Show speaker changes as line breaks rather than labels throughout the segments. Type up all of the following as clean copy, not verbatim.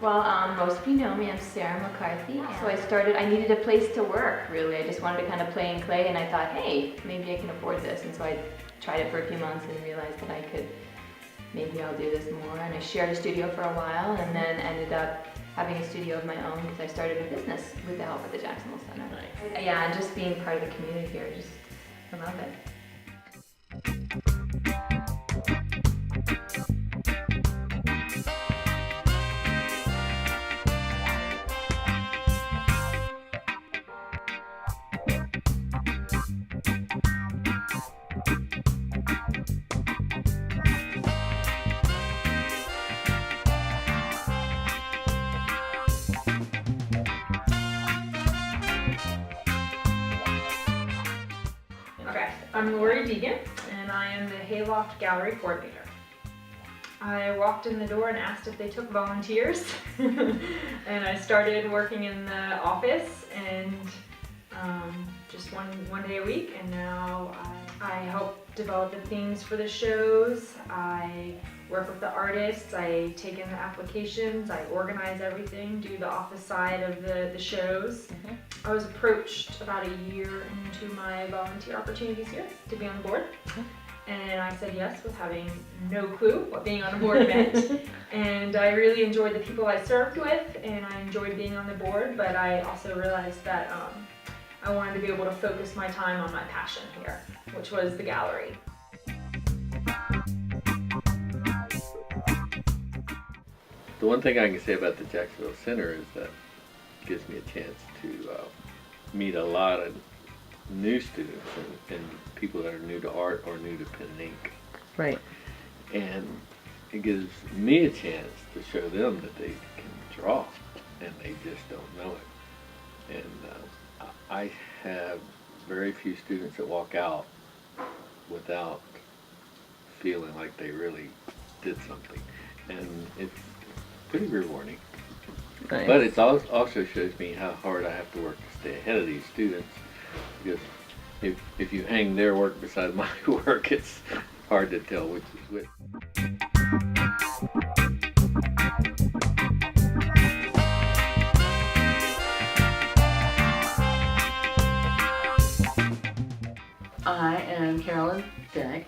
Well, most of you know me, I'm Sarah McCarthy. So I needed a place to work, really. I just wanted to kind of play in clay, and I thought, hey, maybe I can afford this. And so I tried it for a few months and realized that maybe I'll do this more. And I shared a studio for a while, and then ended up having a studio of my own because I started a business with the help of the Jacksonville Center. Nice. Yeah, and just being part of the community here, I love it.
I'm Lori Deegan, and I am the Hayloft Gallery Coordinator. I walked in the door and asked if they took volunteers, and I started working in the office and just one day a week, and now I help develop the themes for the shows. I work with the artists, I take in the applications, I organize everything, do the office side of the shows. I was approached about a year into my volunteer opportunities here to be on the board. And I said yes with having no clue what being on a board meant. And I really enjoyed the people I served with, and I enjoyed being on the board, but I also realized that I wanted to be able to focus my time on my passion here, which was the gallery.
The one thing I can say about the Jacksonville Center is that it gives me a chance to meet a lot of new students and people that are new to art or new to pen and ink.
Right.
And it gives me a chance to show them that they can draw and they just don't know it. And I have very few students that walk out without feeling like they really did something. And it's pretty rewarding.
Nice.
But it also shows me how hard I have to work to stay ahead of these students, because if you hang their work beside my work, it's hard to tell which is which.
I am Carolyn Deck.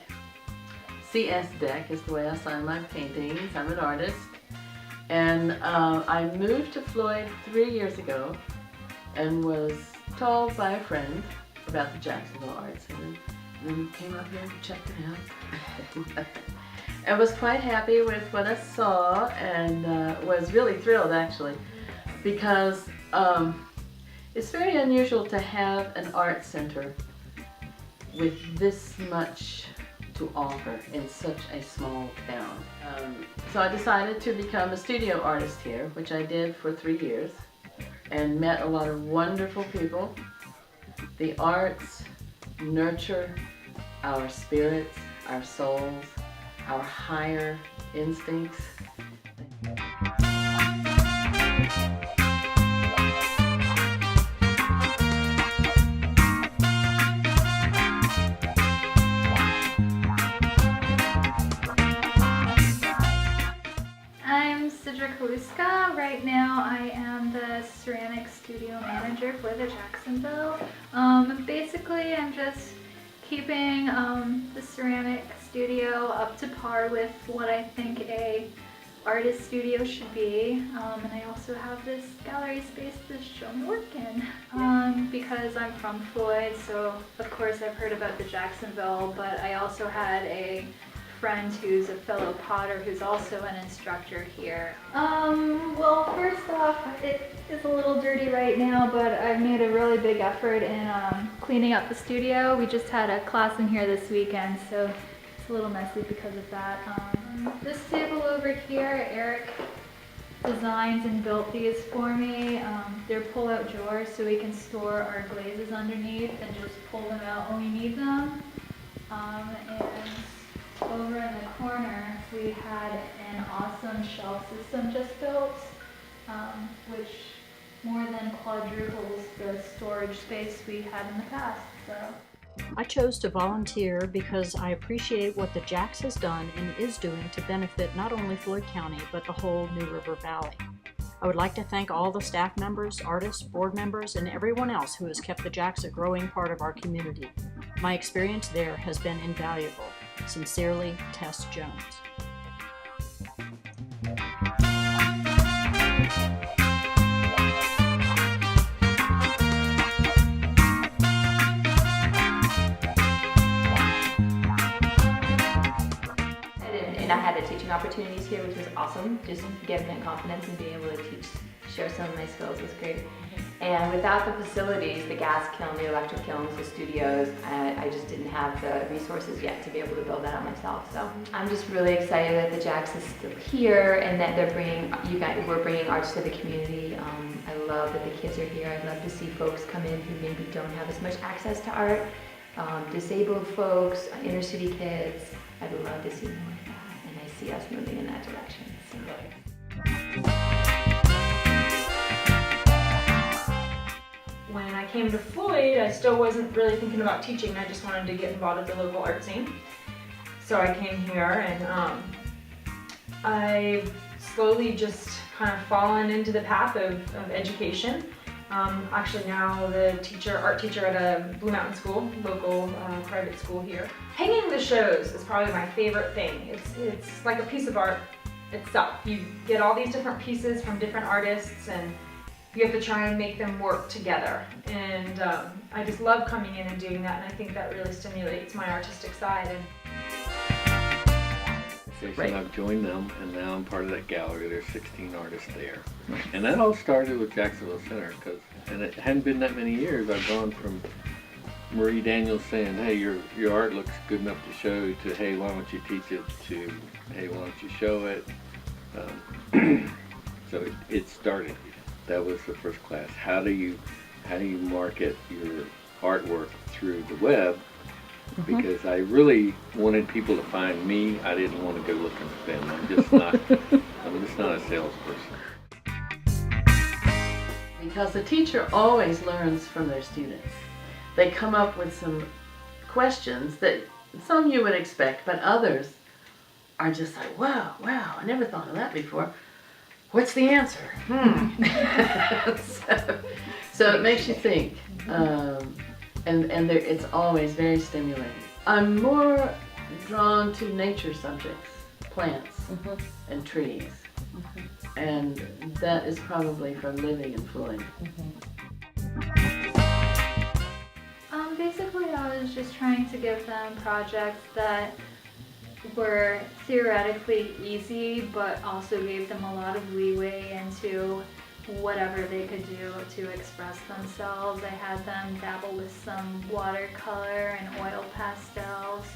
CS Deck is the way I sign my paintings. I'm an artist. And I moved to Floyd 3 years ago and was told by a friend about the Jacksonville Art Center. And then came up here and checked it out. I was quite happy with what I saw, and was really thrilled actually, because it's very unusual to have an art center with this much to offer in such a small town. So I decided to become a studio artist here, which I did for 3 years, and met a lot of wonderful people. The arts nurture our spirits, our souls, our higher instincts.
Right now I am the ceramic studio manager for the Jacksonville. Basically I'm just keeping the ceramic studio up to par with what I think a artist studio should be. And I also have this gallery space to show my work in. Because I'm from Floyd, so of course I've heard about the Jacksonville, but I also had a friend who's a fellow potter who's also an instructor here. Well, first off, it is a little dirty right now, but I've made a really big effort in cleaning up the studio. We just had a class in here this weekend, so it's a little messy because of that. This table over here, Eric designed and built these for me. They're pull-out drawers so we can store our glazes underneath and just pull them out when we need them. And over in the corner, we had an awesome shelf system just built, which more than quadruples the storage space we had in the past. So
I chose to volunteer because I appreciate what the Jax has done and is doing to benefit not only Floyd County, but the whole New River Valley. I would like to thank all the staff members, artists, board members, and everyone else who has kept the Jax a growing part of our community. My experience there has been invaluable. Sincerely, Tess Jones.
And I had the teaching opportunities here, which was awesome. Just getting that confidence and being able to teach, share some of my skills was great. And without the facilities, the gas kiln, the electric kilns, the studios, I just didn't have the resources yet to be able to build that out myself. So I'm just really excited that the Jax is still here and that we're bringing arts to the community. I love that the kids are here. I'd love to see folks come in who maybe don't have as much access to art. Disabled folks, inner city kids. I'd love to see more of that, and I see us moving in that direction. So.
When I came to Floyd, I still wasn't really thinking about teaching. I just wanted to get involved with the local art scene. So I came here, and I slowly just kind of fallen into the path of education. Actually now the art teacher at a Blue Mountain School, local private school here. Hanging the shows is probably my favorite thing. It's like a piece of art itself. You get all these different pieces from different artists and you have to try and make them work together. And I just love coming in and doing that, and I think that really stimulates my artistic side.
Right. I've joined them, and now I'm part of that gallery. There's 16 artists there. And that all started with Jacksonville Center, and it hadn't been that many years. I've gone from Marie Daniels saying, hey, your art looks good enough to show, to, hey, why don't you teach it, to, hey, why don't you show it? So it started. That was the first class. How do you market your artwork through the web? Because I really wanted people to find me. I didn't want to go looking for them. I'm just not a salesperson.
Because the teacher always learns from their students. They come up with some questions that some you would expect, but others are just like, wow, I never thought of that before. What's the answer? So it makes you think. And it's always very stimulating. I'm more drawn to nature subjects, plants and trees. And that is probably from living in Floyd.
Basically, I was just trying to give them projects that were theoretically easy, but also gave them a lot of leeway into whatever they could do to express themselves. I had them dabble with some watercolor and oil pastels.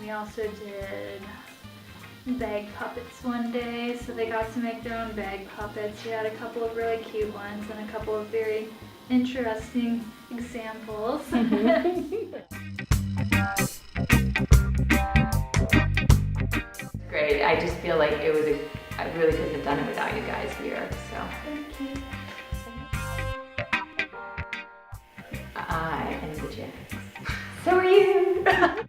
We also did bag puppets one day, so they got to make their own bag puppets. We had a couple of really cute ones and a couple of very interesting examples.
Great. I just feel like I really couldn't have done it without you guys here. So
Thank you.
I am the Jax. So are you.